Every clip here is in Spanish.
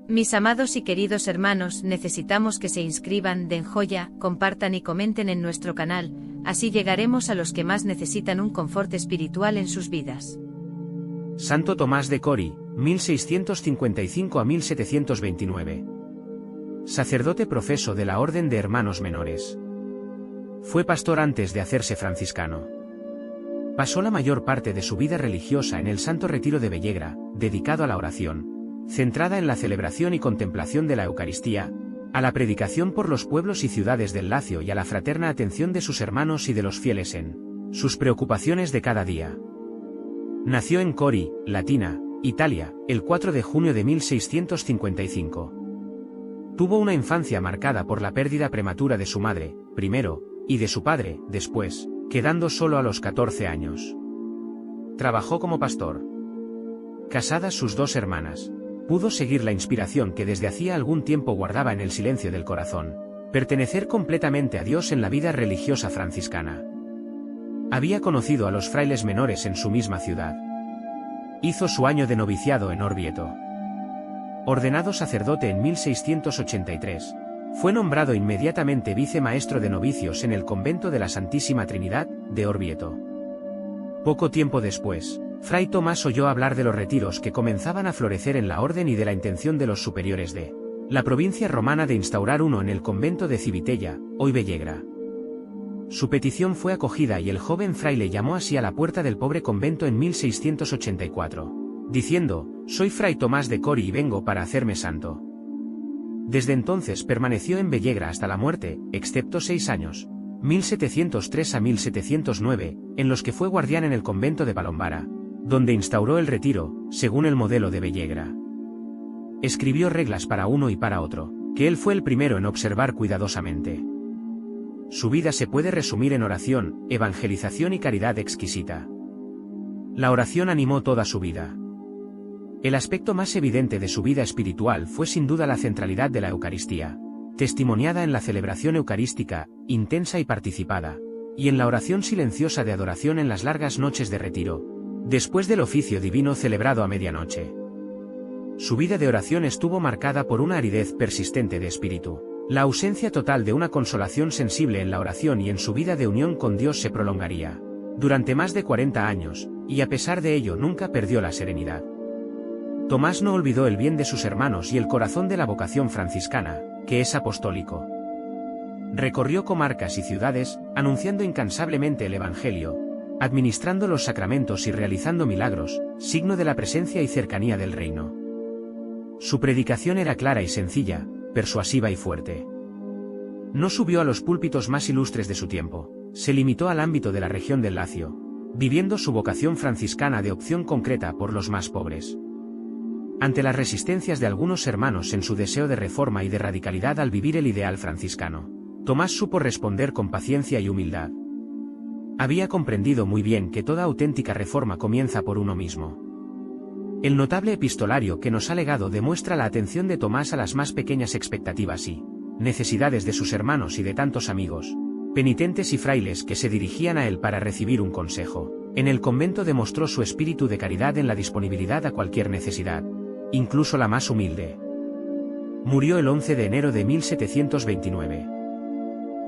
Mis amados y queridos hermanos, necesitamos que se inscriban, den joya, compartan y comenten en nuestro canal, así llegaremos a los que más necesitan un confort espiritual en sus vidas. Santo Tomás de Cori, 1655 a 1729. Sacerdote profeso de la Orden de Hermanos Menores. Fue pastor antes de hacerse franciscano. Pasó la mayor parte de su vida religiosa en el Santo Retiro de Vellegra, dedicado a la oración, centrada en la celebración y contemplación de la Eucaristía, a la predicación por los pueblos y ciudades del Lacio y a la fraterna atención de sus hermanos y de los fieles en sus preocupaciones de cada día. Nació en Cori, Latina, Italia, el 4 de junio de 1655. Tuvo una infancia marcada por la pérdida prematura de su madre, primero, y de su padre, después, quedando solo a los 14 años. Trabajó como pastor. Casadas sus dos hermanas, pudo seguir la inspiración que desde hacía algún tiempo guardaba en el silencio del corazón, pertenecer completamente a Dios en la vida religiosa franciscana. Había conocido a los frailes menores en su misma ciudad. Hizo su año de noviciado en Orvieto. Ordenado sacerdote en 1683, fue nombrado inmediatamente vicemaestro de novicios en el convento de la Santísima Trinidad, de Orvieto. Poco tiempo después, Fray Tomás oyó hablar de los retiros que comenzaban a florecer en la orden y de la intención de los superiores de la provincia romana de instaurar uno en el convento de Civitella, hoy Vellegra. Su petición fue acogida y el joven fraile llamó así a la puerta del pobre convento en 1684, diciendo: «Soy Fray Tomás de Cori y vengo para hacerme santo». Desde entonces permaneció en Vellegra hasta la muerte, excepto 6 años, 1703 a 1709, en los que fue guardián en el convento de Palombara, donde instauró el retiro, según el modelo de Vellegra. Escribió reglas para uno y para otro, que él fue el primero en observar cuidadosamente. Su vida se puede resumir en oración, evangelización y caridad exquisita. La oración animó toda su vida. El aspecto más evidente de su vida espiritual fue sin duda la centralidad de la Eucaristía, testimoniada en la celebración eucarística, intensa y participada, y en la oración silenciosa de adoración en las largas noches de retiro, después del oficio divino celebrado a medianoche. Su vida de oración estuvo marcada por una aridez persistente de espíritu. La ausencia total de una consolación sensible en la oración y en su vida de unión con Dios se prolongaría durante más de 40 años, y a pesar de ello nunca perdió la serenidad. Tomás no olvidó el bien de sus hermanos y el corazón de la vocación franciscana, que es apostólico. Recorrió comarcas y ciudades, anunciando incansablemente el Evangelio, administrando los sacramentos y realizando milagros, signo de la presencia y cercanía del reino. Su predicación era clara y sencilla, persuasiva y fuerte. No subió a los púlpitos más ilustres de su tiempo, se limitó al ámbito de la región del Lacio, viviendo su vocación franciscana de opción concreta por los más pobres. Ante las resistencias de algunos hermanos en su deseo de reforma y de radicalidad al vivir el ideal franciscano, Tomás supo responder con paciencia y humildad. Había comprendido muy bien que toda auténtica reforma comienza por uno mismo. El notable epistolario que nos ha legado demuestra la atención de Tomás a las más pequeñas expectativas y necesidades de sus hermanos y de tantos amigos, penitentes y frailes que se dirigían a él para recibir un consejo. En el convento demostró su espíritu de caridad en la disponibilidad a cualquier necesidad, incluso la más humilde. Murió el 11 de enero de 1729.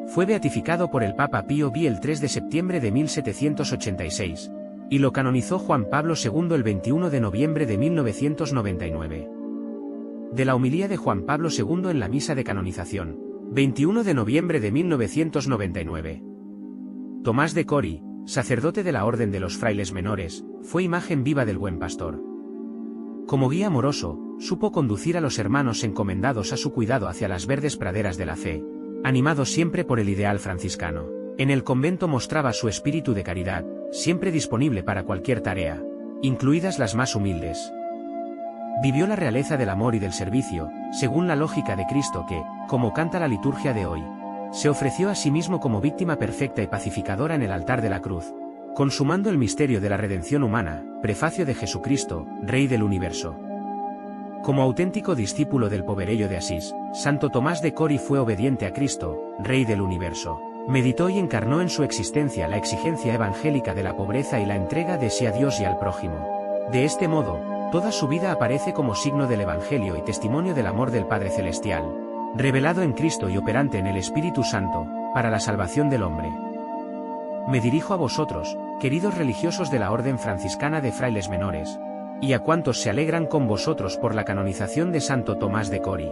Fue beatificado por el Papa Pío XI el 3 de septiembre de 1786, y lo canonizó Juan Pablo II el 21 de noviembre de 1999. De la homilía de Juan Pablo II en la misa de canonización, 21 de noviembre de 1999. Tomás de Cori, sacerdote de la Orden de los Frailes Menores, fue imagen viva del buen pastor. Como guía amoroso, supo conducir a los hermanos encomendados a su cuidado hacia las verdes praderas de la fe, animado siempre por el ideal franciscano. En el convento mostraba su espíritu de caridad, siempre disponible para cualquier tarea, incluidas las más humildes. Vivió la realeza del amor y del servicio, según la lógica de Cristo que, como canta la liturgia de hoy, se ofreció a sí mismo como víctima perfecta y pacificadora en el altar de la cruz, consumando el misterio de la redención humana, prefacio de Jesucristo, Rey del universo. Como auténtico discípulo del poverello de Asís, Santo Tomás de Cori fue obediente a Cristo, Rey del universo. Meditó y encarnó en su existencia la exigencia evangélica de la pobreza y la entrega de sí a Dios y al prójimo. De este modo, Toda su vida aparece como signo del Evangelio y testimonio del amor del Padre Celestial, revelado en Cristo y operante en el Espíritu Santo, para la salvación del hombre. Me dirijo a vosotros, queridos religiosos de la Orden Franciscana de Frailes Menores, y a cuantos se alegran con vosotros por la canonización de Santo Tomás de Cori.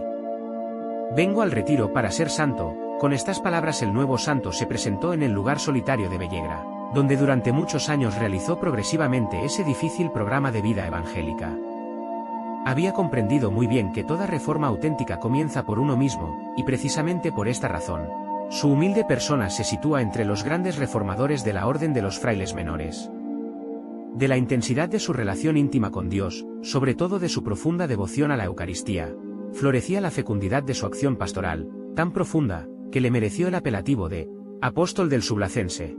Vengo al retiro para ser santo. Con estas palabras el nuevo santo se presentó en el lugar solitario de Vellegra, donde durante muchos años realizó progresivamente ese difícil programa de vida evangélica. Había comprendido muy bien que toda reforma auténtica comienza por uno mismo, y precisamente por esta razón, su humilde persona se sitúa entre los grandes reformadores de la Orden de los Frailes Menores. De la intensidad de su relación íntima con Dios, sobre todo de su profunda devoción a la Eucaristía, florecía la fecundidad de su acción pastoral, tan profunda, que le mereció el apelativo de apóstol del Sublacense.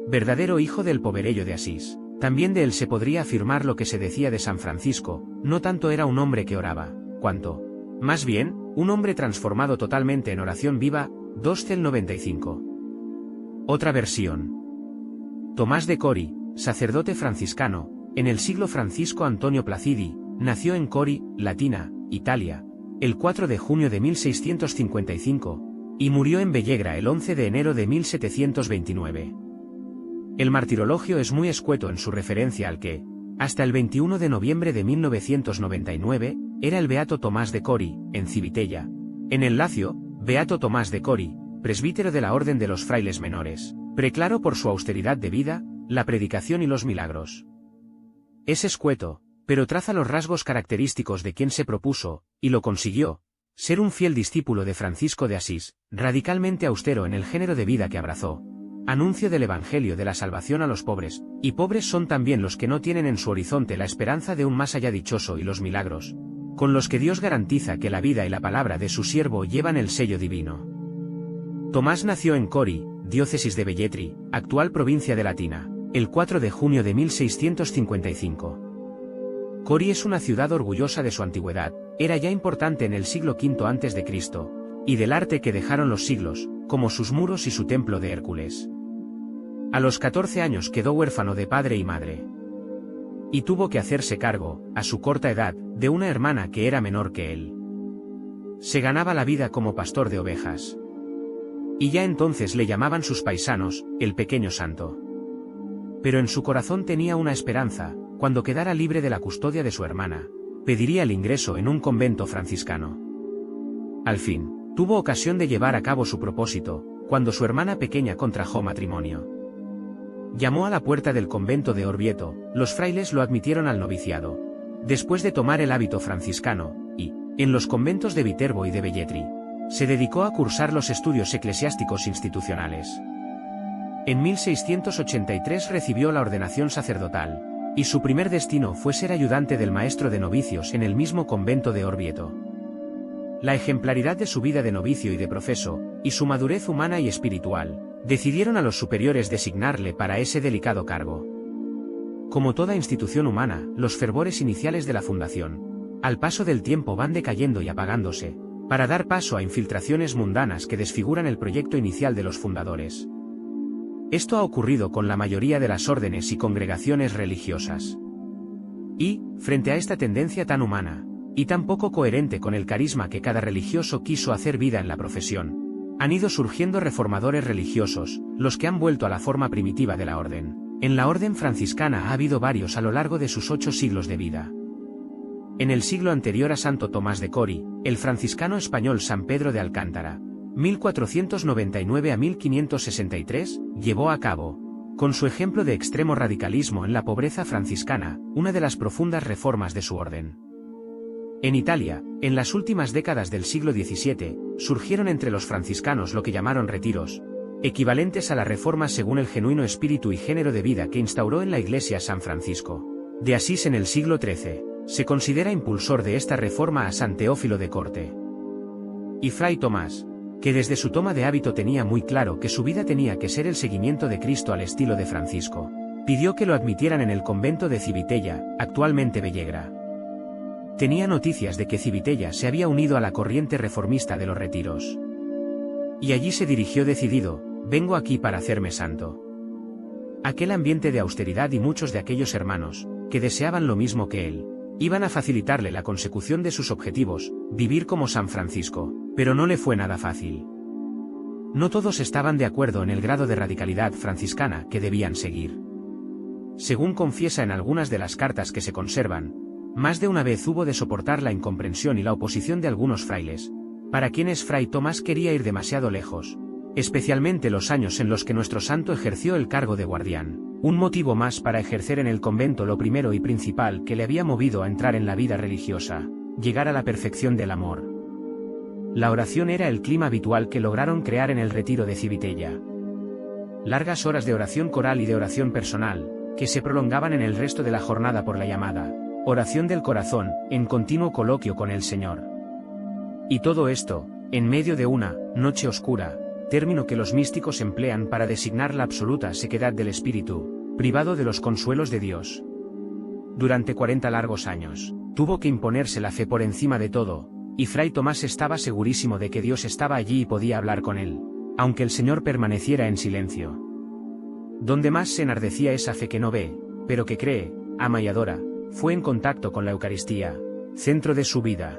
Verdadero hijo del Poverello de Asís. También de él se podría afirmar lo que se decía de San Francisco: no tanto era un hombre que oraba, cuanto, más bien, un hombre transformado totalmente en oración viva. 2:95. Otra versión. Tomás de Cori, sacerdote franciscano, en el siglo Francisco Antonio Placidi, nació en Cori, Latina, Italia, el 4 de junio de 1655, y murió en Vellegra el 11 de enero de 1729. El martirologio es muy escueto en su referencia al que, hasta el 21 de noviembre de 1999, era el beato Tomás de Cori, en Civitella. En el Lacio, beato Tomás de Cori, presbítero de la Orden de los Frailes Menores, preclaro por su austeridad de vida, la predicación y los milagros. Es escueto, pero traza los rasgos característicos de quien se propuso, y lo consiguió, ser un fiel discípulo de Francisco de Asís, radicalmente austero en el género de vida que abrazó. Anuncio del Evangelio de la salvación a los pobres, y pobres son también los que no tienen en su horizonte la esperanza de un más allá dichoso y los milagros, con los que Dios garantiza que la vida y la palabra de su siervo llevan el sello divino. Tomás nació en Cori, diócesis de Velletri, actual provincia de Latina, el 4 de junio de 1655. Cori es una ciudad orgullosa de su antigüedad, era ya importante en el siglo V a.C., y del arte que dejaron los siglos, como sus muros y su templo de Hércules. A los 14 años quedó huérfano de padre y madre. Y tuvo que hacerse cargo, a su corta edad, de una hermana que era menor que él. Se ganaba la vida como pastor de ovejas. Y ya entonces le llamaban sus paisanos, el pequeño santo. Pero en su corazón tenía una esperanza: cuando quedara libre de la custodia de su hermana, pediría el ingreso en un convento franciscano. Al fin, tuvo ocasión de llevar a cabo su propósito, cuando su hermana pequeña contrajo matrimonio. Llamó a la puerta del convento de Orvieto, los frailes lo admitieron al noviciado. Después de tomar el hábito franciscano, y, en los conventos de Viterbo y de Velletri, se dedicó a cursar los estudios eclesiásticos institucionales. En 1683 recibió la ordenación sacerdotal, y su primer destino fue ser ayudante del maestro de novicios en el mismo convento de Orvieto. La ejemplaridad de su vida de novicio y de profeso, y su madurez humana y espiritual, decidieron a los superiores designarle para ese delicado cargo. Como toda institución humana, los fervores iniciales de la fundación, al paso del tiempo van decayendo y apagándose, para dar paso a infiltraciones mundanas que desfiguran el proyecto inicial de los fundadores. Esto ha ocurrido con la mayoría de las órdenes y congregaciones religiosas. Y, frente a esta tendencia tan humana, y tan poco coherente con el carisma que cada religioso quiso hacer vida en la profesión, han ido surgiendo reformadores religiosos, los que han vuelto a la forma primitiva de la orden. En la orden franciscana ha habido varios a lo largo de sus 8 siglos de vida. En el siglo anterior a Santo Tomás de Cori, el franciscano español San Pedro de Alcántara, 1499 a 1563, llevó a cabo, con su ejemplo de extremo radicalismo en la pobreza franciscana, una de las profundas reformas de su orden. En Italia, en las últimas décadas del siglo XVII, surgieron entre los franciscanos lo que llamaron retiros, equivalentes a la reforma según el genuino espíritu y género de vida que instauró en la Iglesia San Francisco de Asís en el siglo XIII. Se considera impulsor de esta reforma a San Teófilo de Corte. Y Fray Tomás, que desde su toma de hábito tenía muy claro que su vida tenía que ser el seguimiento de Cristo al estilo de Francisco, pidió que lo admitieran en el convento de Civitella, actualmente Vellegra. Tenía noticias de que Civitella se había unido a la corriente reformista de los retiros. Y allí se dirigió decidido: vengo aquí para hacerme santo. Aquel ambiente de austeridad y muchos de aquellos hermanos, que deseaban lo mismo que él, Iban a facilitarle la consecución de sus objetivos, vivir como San Francisco, pero no le fue nada fácil. No todos estaban de acuerdo en el grado de radicalidad franciscana que debían seguir. Según confiesa en algunas de las cartas que se conservan, más de una vez hubo de soportar la incomprensión y la oposición de algunos frailes, para quienes Fray Tomás quería ir demasiado lejos, especialmente los años en los que nuestro santo ejerció el cargo de guardián, un motivo más para ejercer en el convento lo primero y principal que le había movido a entrar en la vida religiosa, llegar a la perfección del amor. La oración era el clima habitual que lograron crear en el retiro de Civitella. Largas horas de oración coral y de oración personal, que se prolongaban en el resto de la jornada por la llamada oración del corazón, en continuo coloquio con el Señor. Y todo esto, en medio de una noche oscura, término que los místicos emplean para designar la absoluta sequedad del espíritu, privado de los consuelos de Dios. Durante 40 largos años, tuvo que imponerse la fe por encima de todo, y Fray Tomás estaba segurísimo de que Dios estaba allí y podía hablar con él, aunque el Señor permaneciera en silencio. Donde más se enardecía esa fe que no ve, pero que cree, ama y adora, fue en contacto con la Eucaristía, centro de su vida.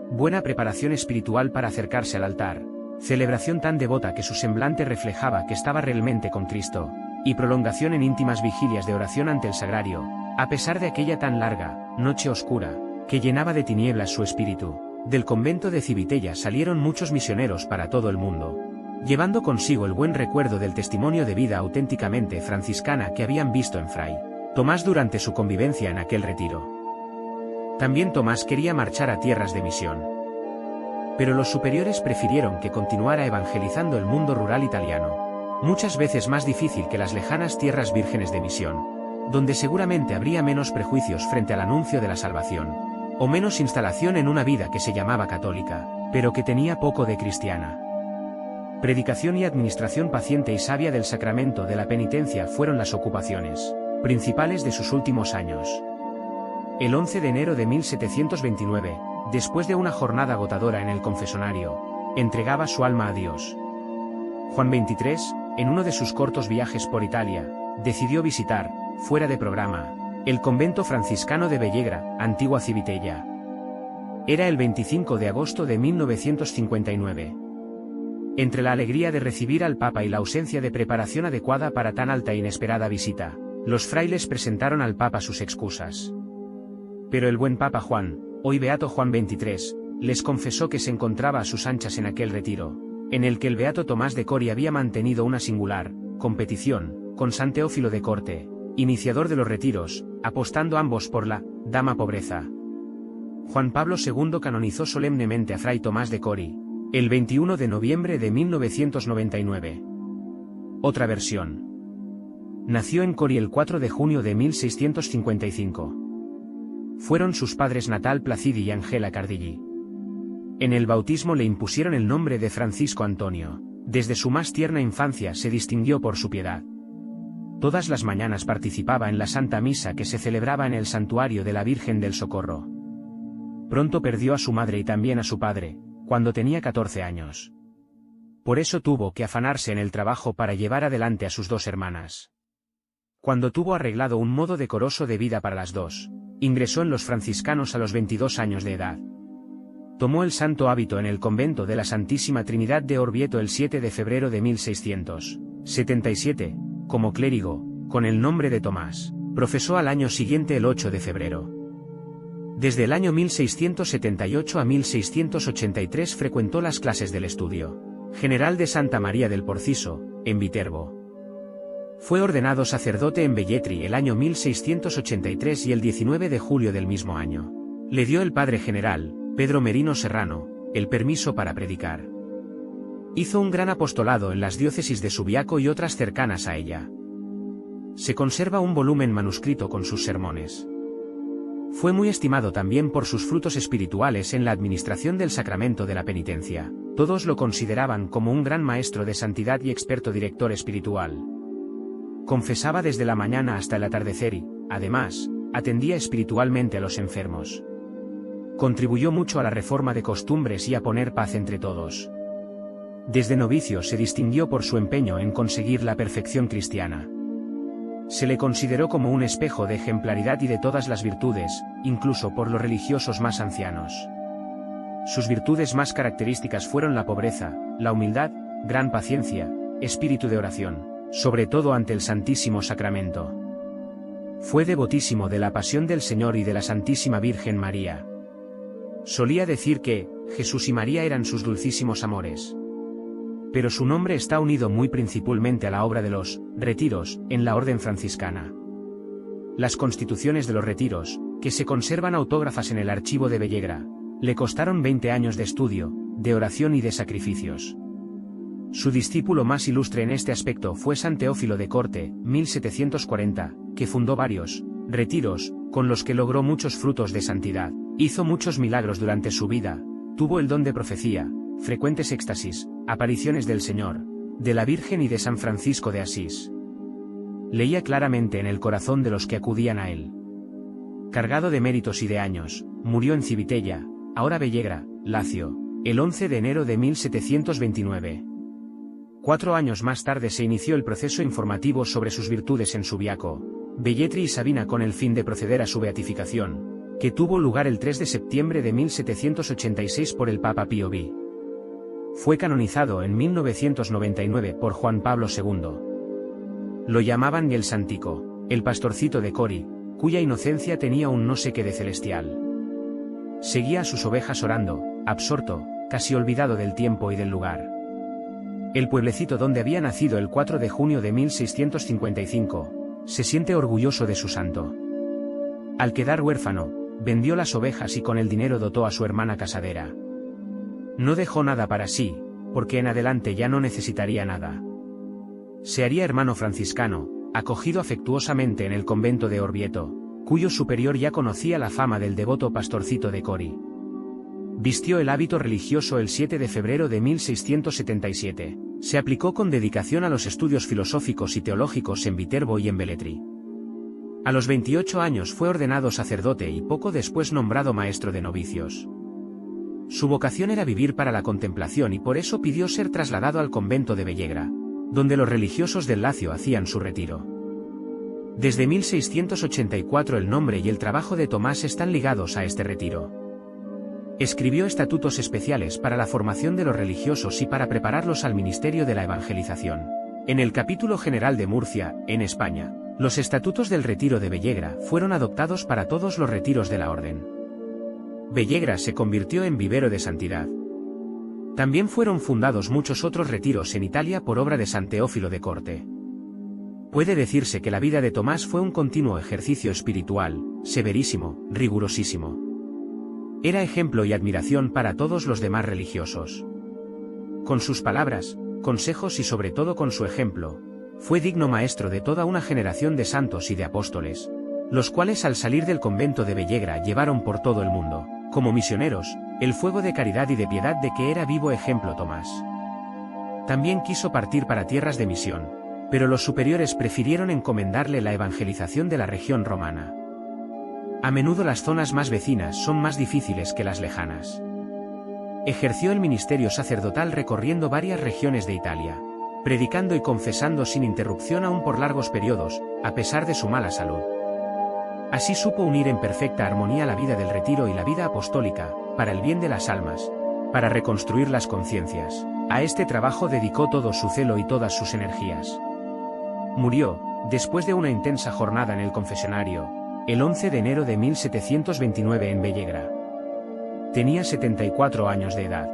Buena preparación espiritual para acercarse al altar, celebración tan devota que su semblante reflejaba que estaba realmente con Cristo, y prolongación en íntimas vigilias de oración ante el sagrario, a pesar de aquella tan larga noche oscura, que llenaba de tinieblas su espíritu. Del convento de Civitella salieron muchos misioneros para todo el mundo, llevando consigo el buen recuerdo del testimonio de vida auténticamente franciscana que habían visto en Fray Tomás durante su convivencia en aquel retiro. También Tomás quería marchar a tierras de misión, pero los superiores prefirieron que continuara evangelizando el mundo rural italiano, muchas veces más difícil que las lejanas tierras vírgenes de misión, donde seguramente habría menos prejuicios frente al anuncio de la salvación, o menos instalación en una vida que se llamaba católica, pero que tenía poco de cristiana. Predicación y administración paciente y sabia del sacramento de la penitencia fueron las ocupaciones principales de sus últimos años. El 11 de enero de 1729, después de una jornada agotadora en el confesonario, entregaba su alma a Dios. Juan XXIII, en uno de sus cortos viajes por Italia, decidió visitar, fuera de programa, el convento franciscano de Bellegra, antigua Civitella. Era el 25 de agosto de 1959. Entre la alegría de recibir al Papa y la ausencia de preparación adecuada para tan alta e inesperada visita, los frailes presentaron al Papa sus excusas. Pero el buen Papa Juan, hoy beato Juan XXIII, les confesó que se encontraba a sus anchas en aquel retiro, en el que el beato Tomás de Cori había mantenido una singular competición con San Teófilo de Corte, iniciador de los retiros, apostando ambos por la dama pobreza. Juan Pablo II canonizó solemnemente a Fray Tomás de Cori, el 21 de noviembre de 1999. Otra versión. Nació en Cori el 4 de junio de 1655. Fueron sus padres Natal Placidi y Angela Cardilli. En el bautismo le impusieron el nombre de Francisco Antonio. Desde su más tierna infancia se distinguió por su piedad. Todas las mañanas participaba en la Santa Misa que se celebraba en el santuario de la Virgen del Socorro. Pronto perdió a su madre y también a su padre, cuando tenía 14 años. Por eso tuvo que afanarse en el trabajo para llevar adelante a sus dos hermanas. Cuando tuvo arreglado un modo decoroso de vida para las dos, ingresó en los franciscanos a los 22 años de edad. Tomó el santo hábito en el convento de la Santísima Trinidad de Orvieto el 7 de febrero de 1677, como clérigo, con el nombre de Tomás. Profesó al año siguiente el 8 de febrero. Desde el año 1678 a 1683 frecuentó las clases del estudio general de Santa María del Porciso, en Viterbo. Fue ordenado sacerdote en Velletri el año 1683 y el 19 de julio del mismo año le dio el padre general, Pedro Merino Serrano, el permiso para predicar. Hizo un gran apostolado en las diócesis de Subiaco y otras cercanas a ella. Se conserva un volumen manuscrito con sus sermones. Fue muy estimado también por sus frutos espirituales en la administración del sacramento de la penitencia. Todos lo consideraban como un gran maestro de santidad y experto director espiritual. Confesaba desde la mañana hasta el atardecer y, además, atendía espiritualmente a los enfermos. Contribuyó mucho a la reforma de costumbres y a poner paz entre todos. Desde novicio se distinguió por su empeño en conseguir la perfección cristiana. Se le consideró como un espejo de ejemplaridad y de todas las virtudes, incluso por los religiosos más ancianos. Sus virtudes más características fueron la pobreza, la humildad, gran paciencia, espíritu de oración, sobre todo ante el Santísimo Sacramento. Fue devotísimo de la Pasión del Señor y de la Santísima Virgen María. Solía decir que Jesús y María eran sus dulcísimos amores. Pero su nombre está unido muy principalmente a la obra de los retiros en la orden franciscana. Las constituciones de los retiros, que se conservan autógrafas en el archivo de Vellegra, le costaron 20 años de estudio, de oración y de sacrificios. Su discípulo más ilustre en este aspecto fue San Teófilo de Corte, 1740, que fundó varios retiros, con los que logró muchos frutos de santidad, hizo muchos milagros durante su vida, tuvo el don de profecía, frecuentes éxtasis, apariciones del Señor, de la Virgen y de San Francisco de Asís. Leía claramente en el corazón de los que acudían a él. Cargado de méritos y de años, murió en Civitella, ahora Vellegra, Lacio, el 11 de enero de 1729. 4 años más tarde se inició el proceso informativo sobre sus virtudes en Subiaco, Velletri y Sabina con el fin de proceder a su beatificación, que tuvo lugar el 3 de septiembre de 1786 por el Papa Pío V. Fue canonizado en 1999 por Juan Pablo II. Lo llamaban el Santico, el pastorcito de Cori, cuya inocencia tenía un no sé qué de celestial. Seguía a sus ovejas orando, absorto, casi olvidado del tiempo y del lugar. El pueblecito donde había nacido el 4 de junio de 1655, se siente orgulloso de su santo. Al quedar huérfano, vendió las ovejas y con el dinero dotó a su hermana casadera. No dejó nada para sí, porque en adelante ya no necesitaría nada. Se haría hermano franciscano, acogido afectuosamente en el convento de Orvieto, cuyo superior ya conocía la fama del devoto pastorcito de Cori. Vistió el hábito religioso el 7 de febrero de 1677. Se aplicó con dedicación a los estudios filosóficos y teológicos en Viterbo y en Velletri. A los 28 años fue ordenado sacerdote y poco después nombrado maestro de novicios. Su vocación era vivir para la contemplación y por eso pidió ser trasladado al convento de Vellegra, donde los religiosos del Lacio hacían su retiro. Desde 1684 el nombre y el trabajo de Tomás están ligados a este retiro. Escribió estatutos especiales para la formación de los religiosos y para prepararlos al ministerio de la evangelización. En el capítulo general de Murcia, en España, los estatutos del retiro de Vellegra fueron adoptados para todos los retiros de la orden. Vellegra se convirtió en vivero de santidad. También fueron fundados muchos otros retiros en Italia por obra de San Teófilo de Corte. Puede decirse que la vida de Tomás fue un continuo ejercicio espiritual, severísimo, rigurosísimo. Era ejemplo y admiración para todos los demás religiosos. Con sus palabras, consejos y sobre todo con su ejemplo, fue digno maestro de toda una generación de santos y de apóstoles, los cuales al salir del convento de Vellegra llevaron por todo el mundo, como misioneros, el fuego de caridad y de piedad de que era vivo ejemplo Tomás. También quiso partir para tierras de misión, pero los superiores prefirieron encomendarle la evangelización de la región romana. A menudo las zonas más vecinas son más difíciles que las lejanas. Ejerció el ministerio sacerdotal recorriendo varias regiones de Italia, predicando y confesando sin interrupción aún por largos periodos, a pesar de su mala salud. Así supo unir en perfecta armonía la vida del retiro y la vida apostólica, para el bien de las almas, para reconstruir las conciencias. A este trabajo dedicó todo su celo y todas sus energías. Murió, después de una intensa jornada en el confesionario, el 11 de enero de 1729 en Vellegra. Tenía 74 años de edad.